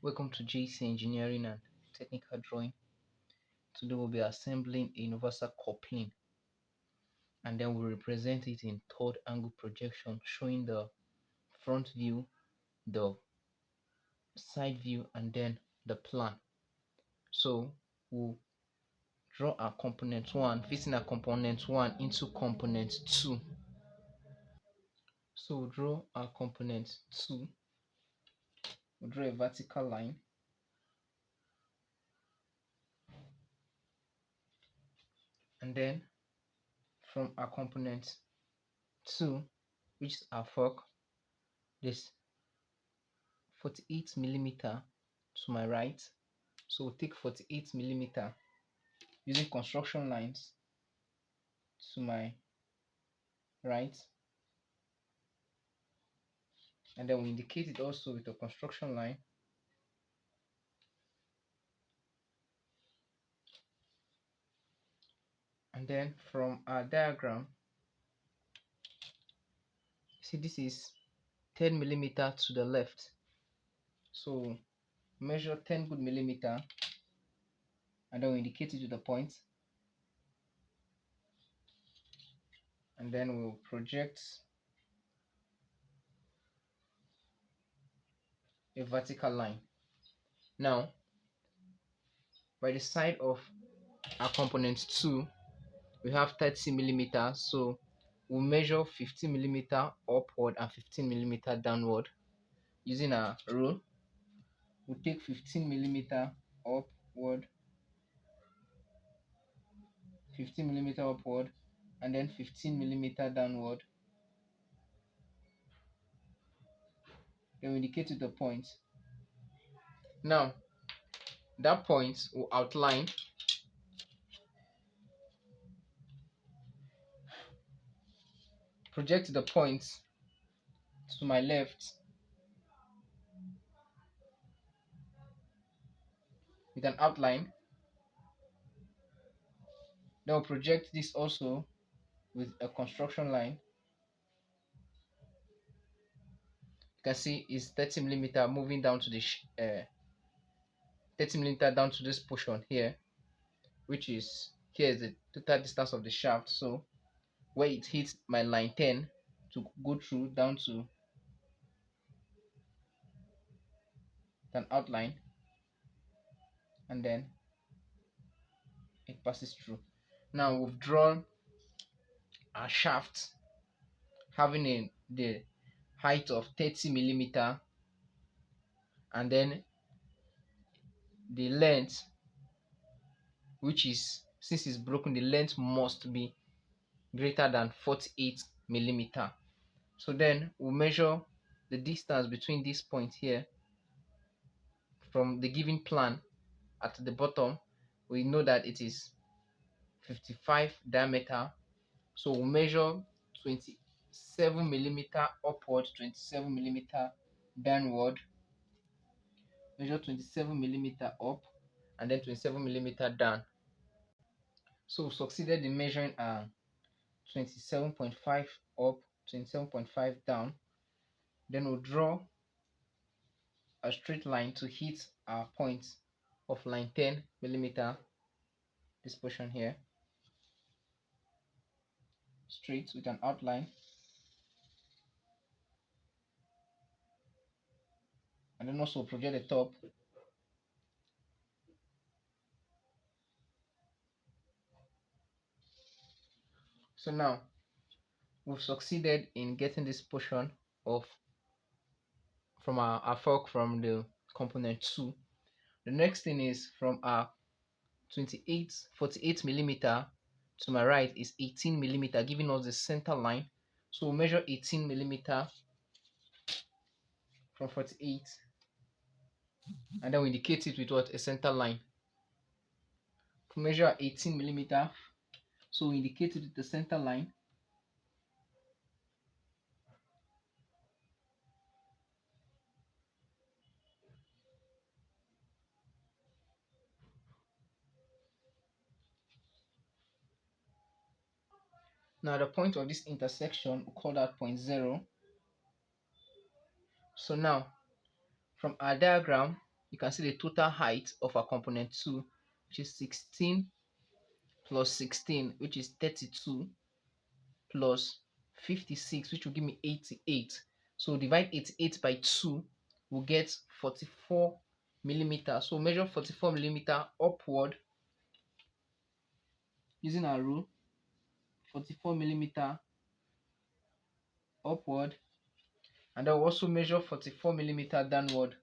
Welcome to JC Engineering and Technical Drawing. Today we'll be assembling a universal coupling and then we'll represent it in third angle projection, showing the front view, the side view, and then the plan. So we'll draw our component 1, fitting our component 1 into component 2. So we'll draw our component 2. We'll draw a vertical line. And then from our component 2, which is our fork, this 48 millimeter to my right. So we'll take 48 millimeter using construction lines to my right, and then we indicate it also with a construction line. And then from our diagram, see this is 10 millimeter to the left. So measure 10 good millimeter and then we indicate it with a point. And then we'll project a vertical line. Now, by the side of our component 2, we have 30 millimeter, so we'll measure 15 millimeter upward and 15 millimeter downward using our rule. We'll take 15 millimeter upward, 15 millimeter upward, and then 15 millimeter downward. Then we indicate with the point. Now, that point will outline project the point to my left with an outline. Then we'll project this also with a construction line. You can see it's 30 millimeter moving down to the 30 millimeter down to this portion here, which is here is the total distance of the shaft. So where it hits my line 10 to go through down to an outline, and then it passes through. Now we've drawn our shaft having the height of 30 millimeter, and then the length, which is, since it's broken, the length must be greater than 48 millimeter. So then we'll measure the distance between this point here from the given plan at the bottom. We know that it is 55 diameter, so we'll measure 27 millimeter upward, 27 millimeter downward, measure 27 millimeter up, and then 27 millimeter down. So we succeeded in measuring 27.5 up, 27.5 down. Then we'll draw a straight line to hit our point of line 10 millimeter, this portion here, straight with an outline. And then also project the top. So now we've succeeded in getting this portion of from our fork from the component 2. The next thing is from our 48 millimeter to my right is 18 millimeter, giving us the center line. So we'll measure 18 millimeter from 48, and then we indicate it with what? A center line. To measure 18 millimeter, so we indicate it with the center line. Now the point of this intersection, we call that point 0. So now from our diagram, you can see the total height of our component 2, which is 16 plus 16, which is 32, plus 56, which will give me 88. So divide 88 by 2, we'll get 44 millimeter. So measure 44 millimeter upward using our rule. 44 millimeter upward, and I'll also measure 44 millimeter downward.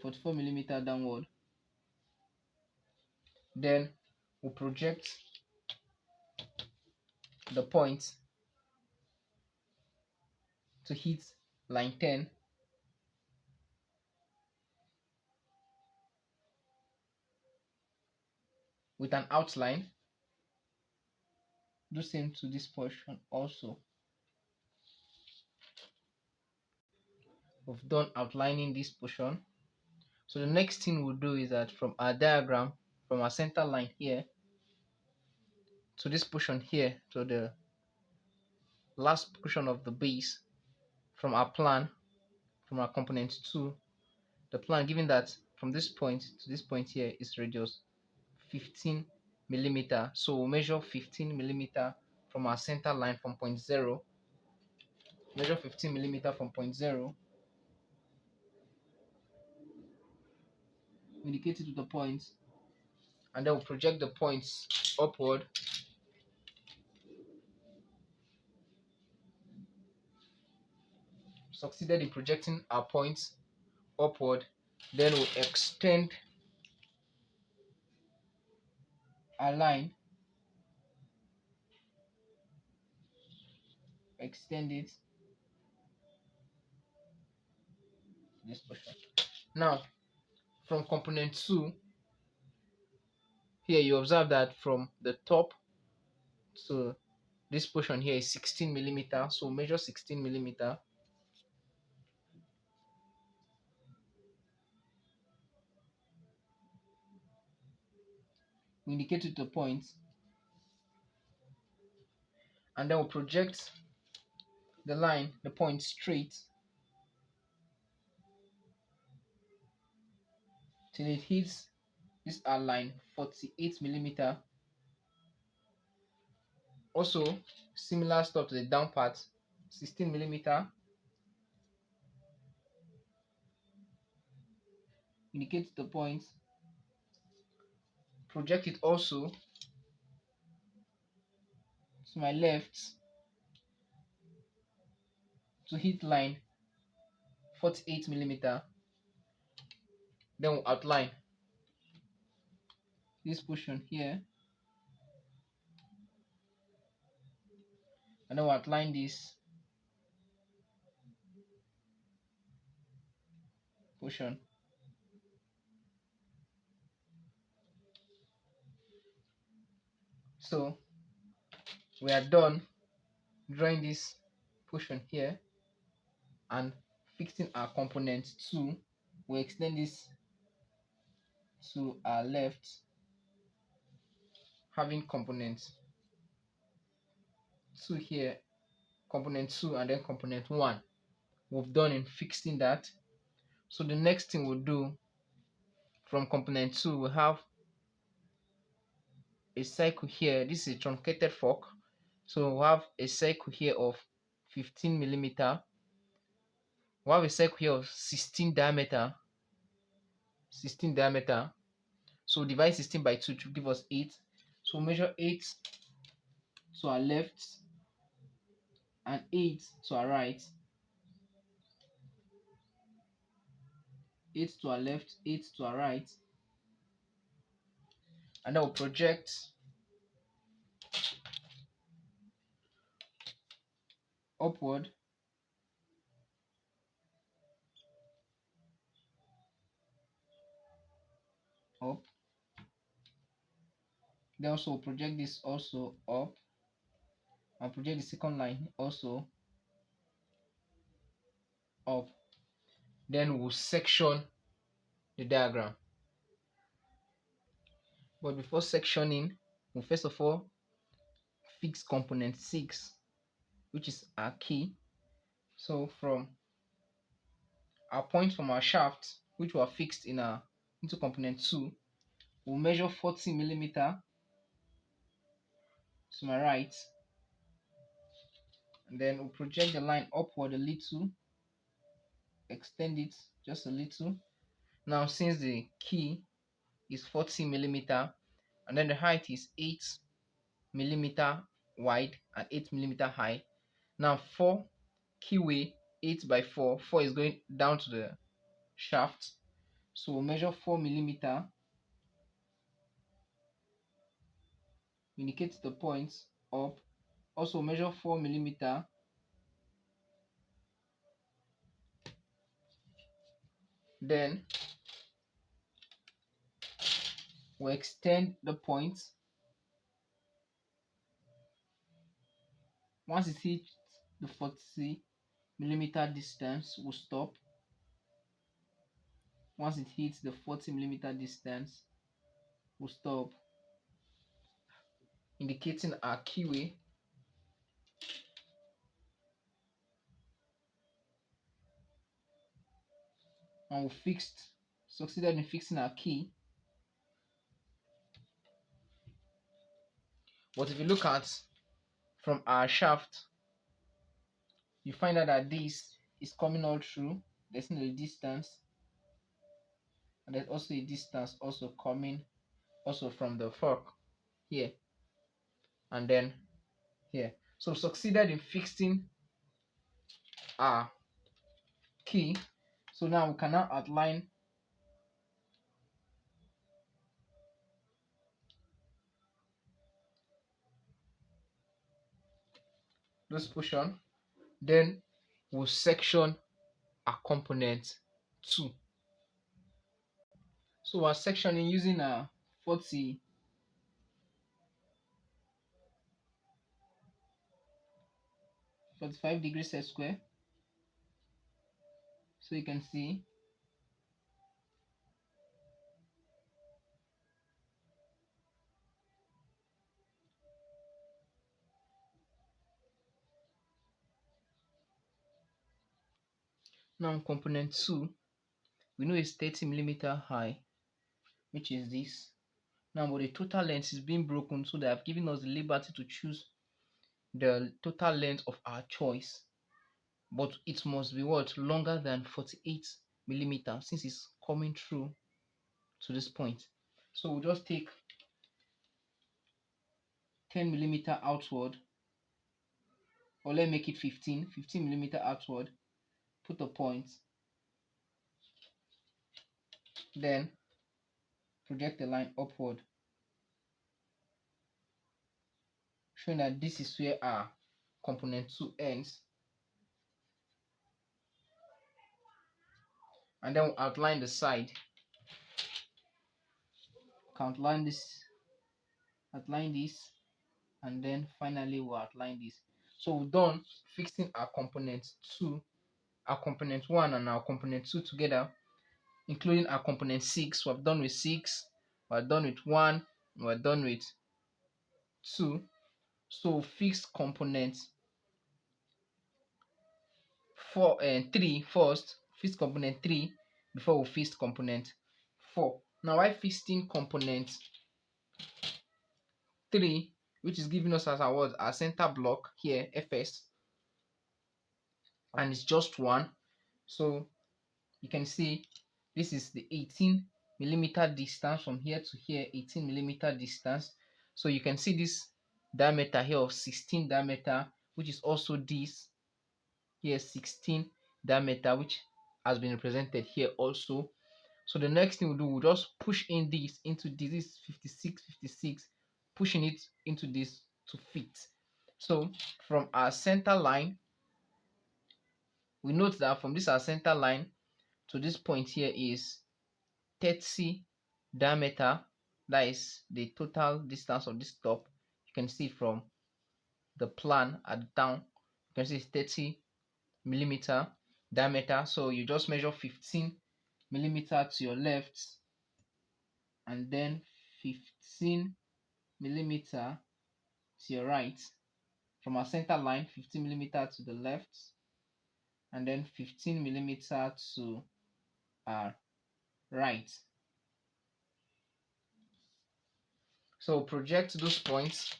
44 millimeter downward. Then we'll project the point to hit line 10 with an outline. Do same to this portion also. We've done outlining this portion. So the next thing we'll do is that from our diagram, from our center line here to this portion here, to the last portion of the base, from our plan, from our component 2, the plan given that from this point to this point here is radius 15 millimeter. So we'll measure 15 millimeter from our center line from point 0. Measure 15 millimeter from point 0. Indicate it to the point, and then we'll project the points upward. Succeeded in projecting our points upward. Then we'll extend our line, extend it to this portion. Now, from component 2, here you observe that from the top to this portion here is 16 millimeter. So measure 16 millimeter. We indicate it to point, and then we'll project the line, the point straight till it hits this line 48 millimeter. Also, similar stuff to the down part, 16 millimeter. Indicate the point. Project it also to my left to hit line 48 millimeter. Then we'll outline this portion here, and then we'll outline this portion. So we are done drawing this portion here and fixing our component 2. We extend this to our left, having component 2 here, component 2 and then component 1. We've done in fixing that. So the next thing we'll do, from component 2, we have a cycle here. This is a truncated fork. So we have a cycle here of 15 millimeter. We have a cycle here of 16 diameter. 16 diameter. So divide 16 by 2 to give us 8. So measure 8 to our left and 8 to our right. 8 to our left, 8 to our right. And then we'll project upward up. Then also project this also up, and project the second line also up. Then we'll section the diagram. But before sectioning, we'll first of all fix component 6, which is our key. So from our point from our shaft, which were fixed in our into component 2, we'll measure 40 millimeter to my right, and then we'll project the line upward a little, extend it just a little. Now since the key is 40 millimeter and then the height is 8 millimeter wide and 8 millimeter high, now 4 keyway 8 by 4, 4 is going down to the shaft, so we'll measure 4 millimeter, indicate the points up, also measure 4 millimeter, then we'll extend the points. Once it hits the 40 millimeter distance, we'll stop. Once it hits the 40 millimeter distance, we'll stop, indicating our keyway. And we succeeded in fixing our key. But if you look at from our shaft, you find out that this is coming all through. There's no distance, and there's also a distance also coming also from the fork here and then here. So succeeded in fixing our key. So now we can now outline this portion. Then we'll section our component 2. So we're sectioning using a 45 degree set square. So you can see now component 2, we know it's 30 millimeter high, which is this. Now but the total length is being broken, so they have given us the liberty to choose the total length of our choice, but it must be what, longer than 48 millimeter, since it's coming through to this point. So we'll just take 10 millimeter outward, or let's make it 15 millimeter outward, put a point, then project the line upward, showing that this is where our component 2 ends. And then we'll outline the side, outline this, and then finally we'll outline this. So we've done fixing our component 2, our component 1 and our component 2 together, including our component 6. We're done with 6, we're done with 1, we're done with 2. So fix component 4 and 3 first. Fix component 3 before we fix component 4. Now while fixing component 3, which is giving us as our center block here, FS, and it's just 1, so you can see this is the 18 millimeter distance from here to here, 18 millimeter distance. So you can see this diameter here of 16 diameter, which is also this here 16 diameter, which has been represented here also. So the next thing we'll do, we'll just push in this into this is 56, pushing it into this to fit. So from our center line, we note that from this our center line to this point here is 30 diameter. That is the total distance of this top. You can see from the plan at down, you can see it's 30 millimeter diameter. So you just measure 15 millimeter to your left and then 15 millimeter to your right. From our center line, 15 millimeter to the left and then 15 millimeter to our right. So project those points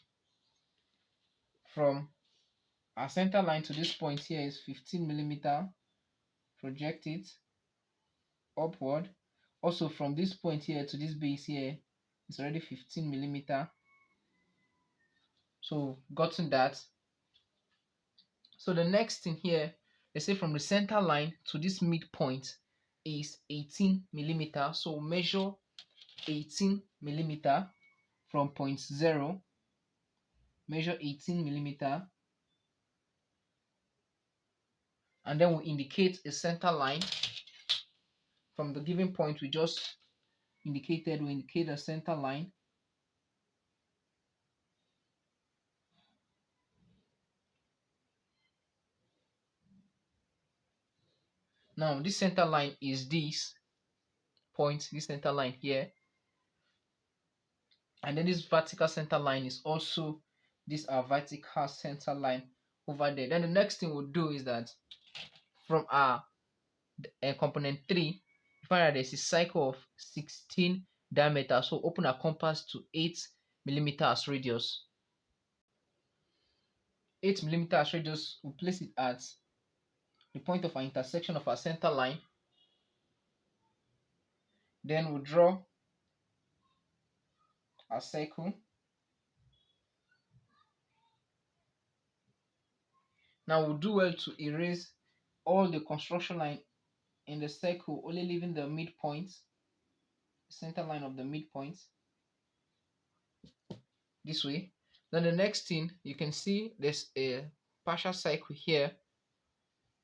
from our center line to this point here is 15 millimeter. Project it upward. Also from this point here to this base here, it's already 15 millimeter. So gotten that. So the next thing here, let's say from the center line to this midpoint is 18 millimeter. So measure 18 millimeter from point 0. Measure 18 millimeter, and then we indicate a center line from the given point we just indicated. We indicate a center line. Now this center line is this point, this center line here, and then this vertical center line is also this our vertical center line over there. Then the next thing we'll do is that from our component 3, you find that there's a cycle of 16 diameter. So open our compass to 8 millimeters radius. 8 millimeters radius, we'll place it at the point of our intersection of our center line. Then we'll draw a circle. Now we'll do well to erase all the construction line in the circle, only leaving the midpoint, center line of the midpoint, this way. Then the next thing, you can see there's a partial cycle here,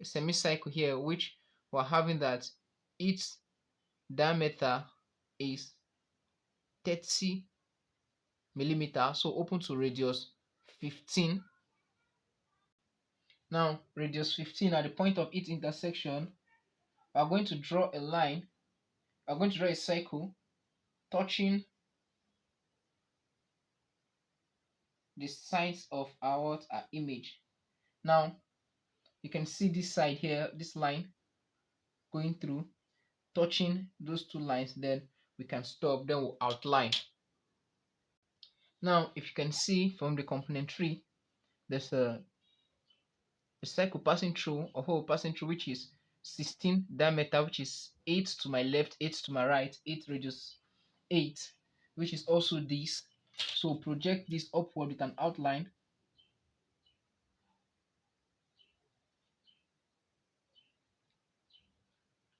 a semicircle here, which we're having that its diameter is 30 millimeter. So open to radius 15. Now radius 15, at the point of its intersection, we are going to draw a line. We are going to draw a circle touching the sides of our image. Now you can see this side here, this line going through, touching those two lines. Then we can stop. Then we'll outline. Now if you can see from the component tree, there's a circle passing through, a hole passing through, which is 16 diameter, which is 8 to my left, 8 to my right, 8 radius 8, which is also this. So project this upward with an outline.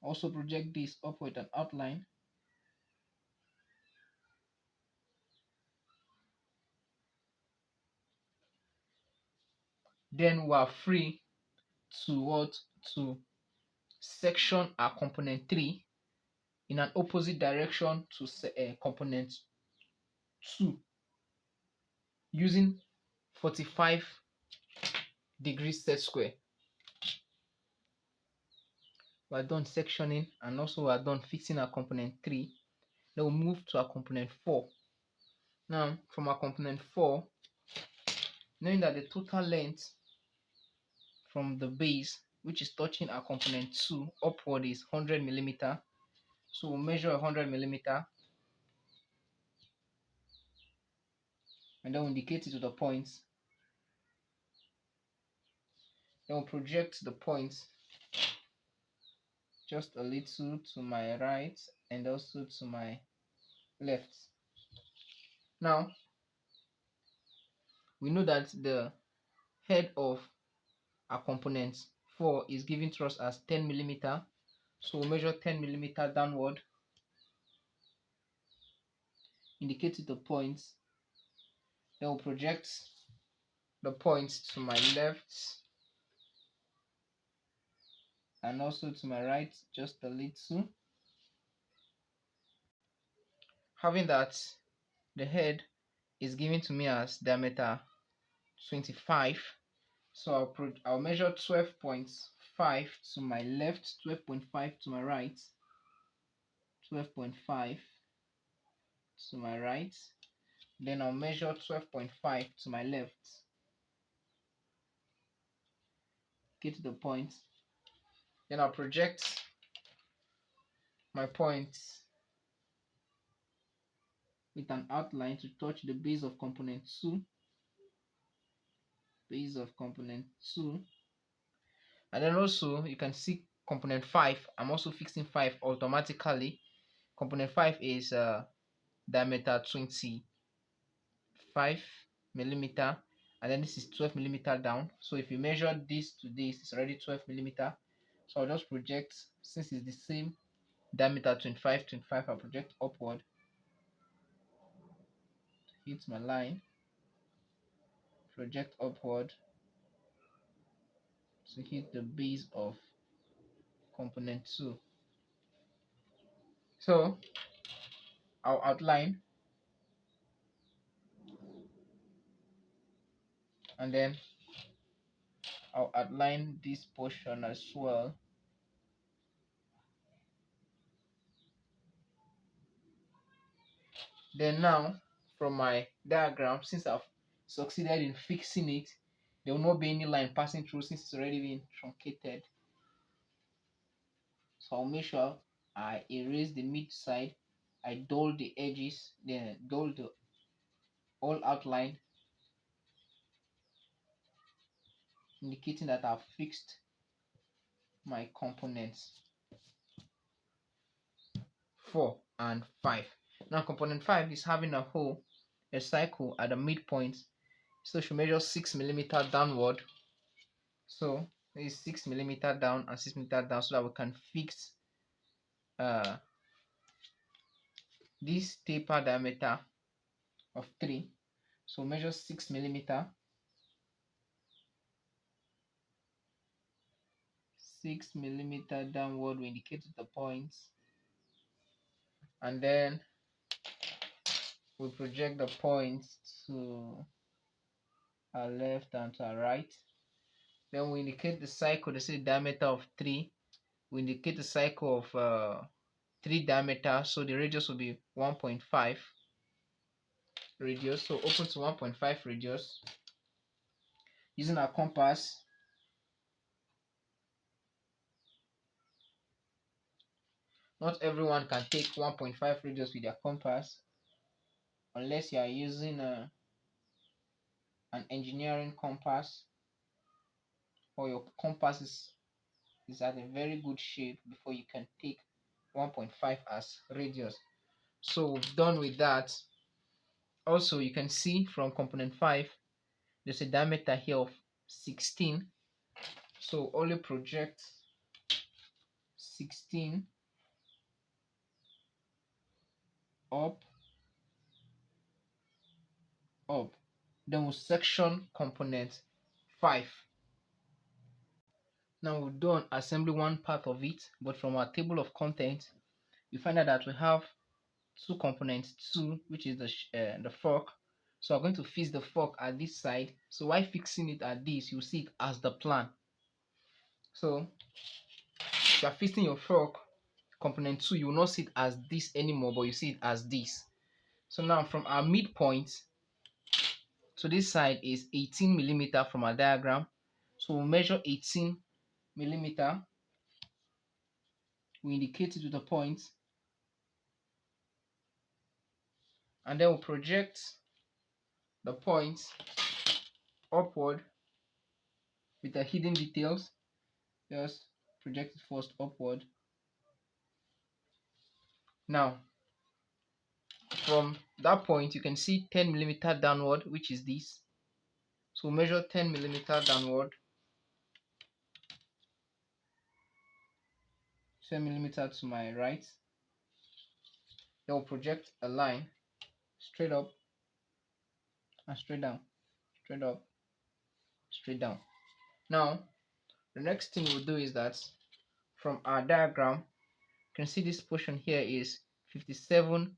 Also project this upward with an outline. Then we are free to what? To section our component 3 in an opposite direction to component 2 using 45 degrees set square. We are done sectioning, and also we are done fixing our component 3. Then we'll move to our component 4. Now from our component 4, knowing that the total length from the base, which is touching our component 2 upward, is 100 millimeter. So we'll measure 100 millimeter, and then we'll indicate it to the points. Then we'll project the points just a little to my right and also to my left. Now we know that the head of our component 4 is given to us as 10 millimeter. So we'll measure 10 millimeter downward, indicate the points. Then we'll project the points to my left and also to my right just a little. Having that the head is given to me as diameter 25, so I'll measure 12.5 to my left, 12.5 to my right, 12.5 to my right. Then I'll measure 12.5 to my left. Get to the point. Then I'll project my points with an outline to touch the base of component 2. Base of component 2. And then also you can see component 5. I'm also fixing 5 automatically. Component 5 is diameter 25 millimeter, and then this is 12 millimeter down. So if you measure this to this, it's already 12 millimeter. So I'll just project, since it's the same diameter 25, I'll project upward to hit my line, project upward to hit the base of component 2. So I'll outline, and then I'll outline this portion as well. Then now, from my diagram, since I've succeeded in fixing it, there will not be any line passing through since it's already been truncated. So I'll make sure I erase the mid side, I dull the edges, then dull the all outline, indicating that I've fixed my components 4 and 5. Now component 5 is having a hole, a cycle at the midpoint, so should measure 6 millimeter downward. So this is 6 millimeter down and 6 millimeter down, so that we can fix this taper diameter of 3. So measure 6 millimeter, 6 millimeter downward, we indicate the points, and then we project the points to our left and to our right. Then we indicate the cycle, they say diameter of 3. We indicate the cycle of 3 diameter, so the radius will be 1.5 radius. So open to 1.5 radius. Using our compass, not everyone can take 1.5 radius with their compass unless you are using an engineering compass, or your compass is at a very good shape before you can take 1.5 as radius. So we've done with that. Also, you can see from component 5 there's a diameter here of 16, so only project 16 up, then we'll section component 5. Now we've done assembly one part of it, but from our table of contents you find out that we have two components, 2, which is the fork. So I'm going to fix the fork at this side. So while fixing it at this, you see it as the plan. So if you're fixing your fork component 2, you will not see it as this anymore, but you see it as this. So now from our midpoint to this side is 18 millimeter from our diagram. So we'll measure 18 millimeter. We indicate it with a point, and then we'll project the point upward with the hidden details. Just project it first upward. Now from that point you can see 10 millimeter downward, which is this. So measure 10 millimeter downward, 10 millimeter to my right. Then we'll project a line straight up and straight down, straight up, straight down. Now the next thing we'll do is that from our diagram you can see this portion here is 57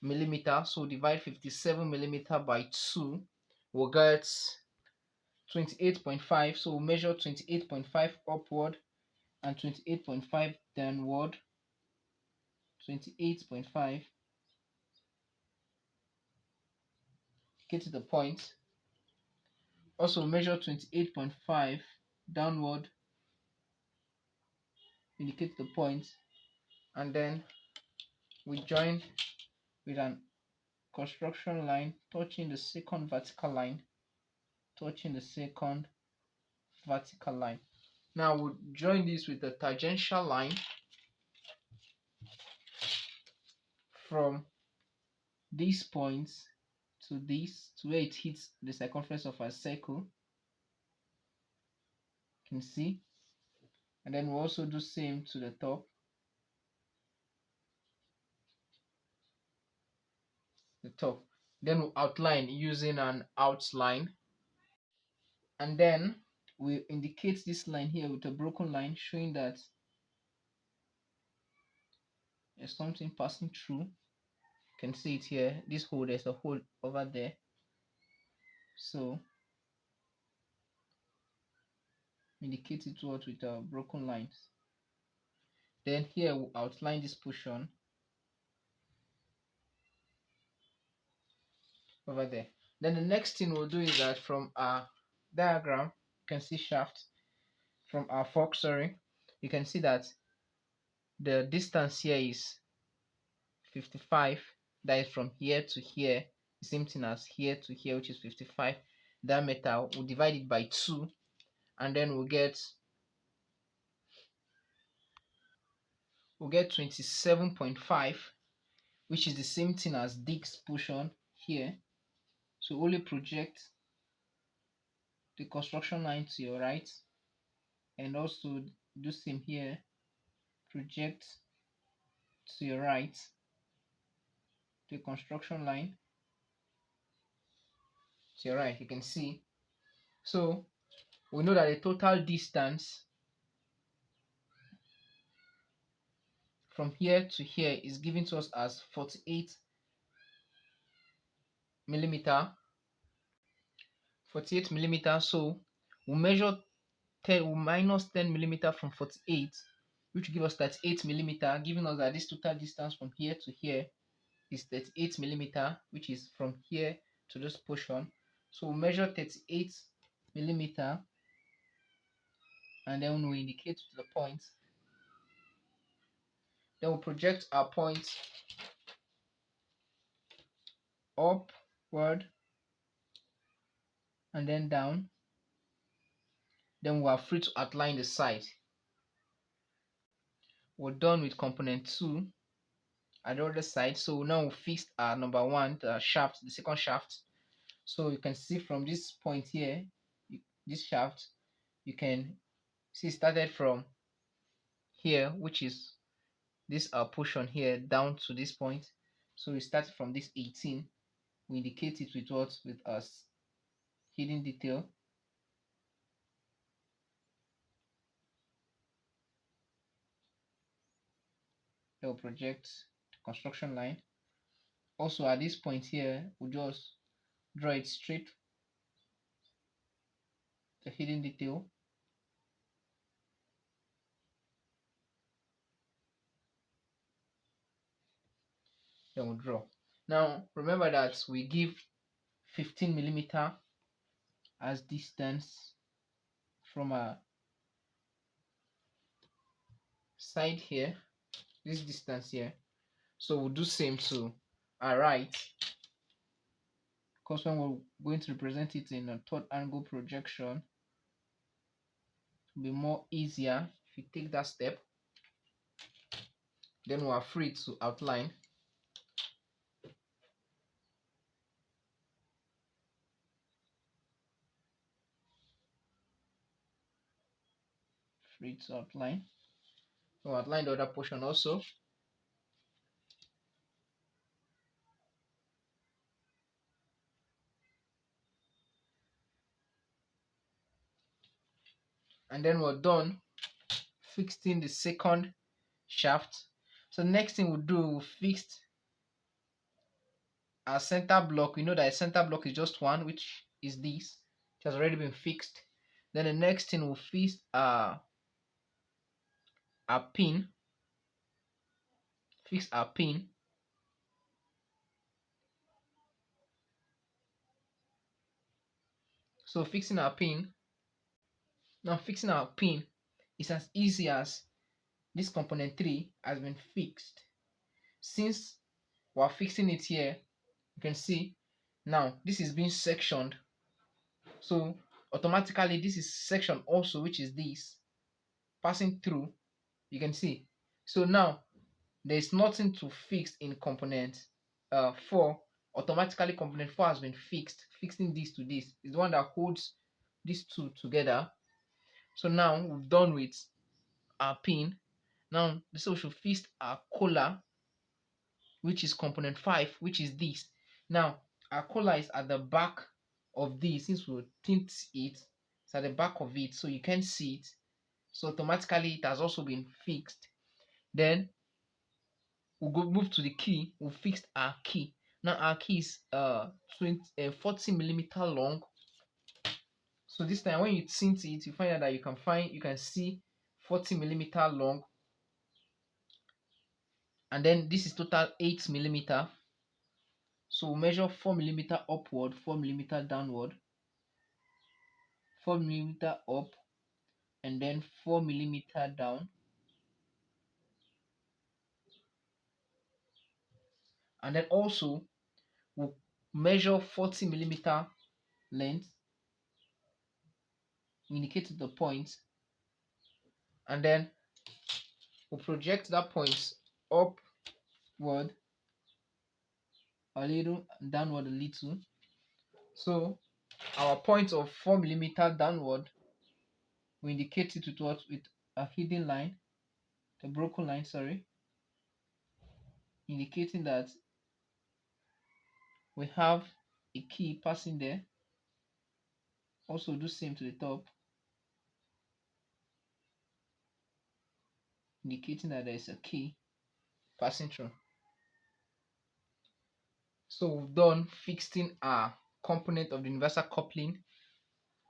millimeter, so divide 57 millimeter by 2, we'll get 28.5. so we'll measure 28.5 upward and 28.5 downward. 28.5, get to the point. Also measure 28.5 downward indicate the point, and then we join with an construction line touching the second vertical line, touching the second vertical line. Now we'll join this with a tangential line from these points to this, to where it hits the circumference of our circle. You can see. And then we'll also do same to the top. Then we'll outline using an outline. And then we indicate this line here with a broken line, showing that there's something passing through. You can see it here. This hole, there's a hole over there. So indicate it with broken lines. Then here we'll outline this portion over there. Then the next thing we'll do is that from our diagram, you can see shaft, from our fork, sorry, you can see that the distance here is 55. That is from here to here, the same thing as here to here, which is 55. Diameter, we'll divide it by 2, and then we'll get 27.5, which is the same thing as this portion here. So only project the construction line to your right, and also do same here, project to your right the construction line to your right. You can see. So we know that the total distance from here to here is given to us as 48 millimeter. So we'll measure 10, we'll minus 10 millimeter from 48, which will give us 38 millimeter, giving us that this total distance from here to here is 38 millimeter, which is from here to this portion. So we'll measure 38 millimeter, and then we indicate to the point. Then we'll project our point upward and then down. Then we are free to outline the side. We're done with component 2 at the other side. So now we fixed our number 1, the shaft, the second shaft. So you can see from this point here, this shaft, you can see started from here, which is this portion here, down to this point. So we started from this 18. We indicate it with what? With us hidden detail. They'll project the construction line. Also at this point here, we'll just draw it straight, the hidden detail. Then we'll draw. Now remember that we give 15 millimeter as distance from our side here, this distance here. So we'll do same to our right, because when we're going to represent it in a third angle projection, it'll be more easier if you take that step. Then we are free to outline. Free to outline. We'll outline the other portion also. And then we're done fixing the second shaft. So the next thing we'll do, we'll fix our center block. We know that a center block is just one, which is this. It has already been fixed. Then the next thing we'll fix our pin. Fix our pin. So fixing our pin. Now fixing our pin is as easy as this component 3 has been fixed. Since we're fixing it here, you can see now this is being sectioned, so automatically this is section also, which is this passing through. You can see, so now there is nothing to fix in component 4. Automatically component 4 has been fixed. Fixing this to this is the one that holds these two together. So now we've done with our pin. Now so we should fix our collar, which is component 5, which is this. Now our collar is at the back of this. Since we tint it, it's at the back of it, so you can see it. So automatically it has also been fixed. Then we'll go move to the key. We'll fix our key. Now our key is 40 millimeter long. So this time when you tint it, you find out that you can see 40 millimeter long, and then this is total 8 millimeter. So we'll measure 4 millimeter upward, 4 millimeter downward, 4 millimeter up, and then 4 millimeter down. And then also we'll measure 40 millimeter length, indicate the point, and then we'll project that point upward a little, downward a little. So our point of 4 millimeter downward, we indicate it with what? With a hidden line, a broken line, sorry, indicating that we have a key passing there. Also do same to the top, indicating that there is a key passing through. So we've done fixing our component of the universal coupling.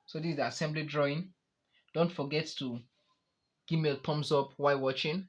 So this is the assembly drawing. Don't forget to give me a thumbs up while watching.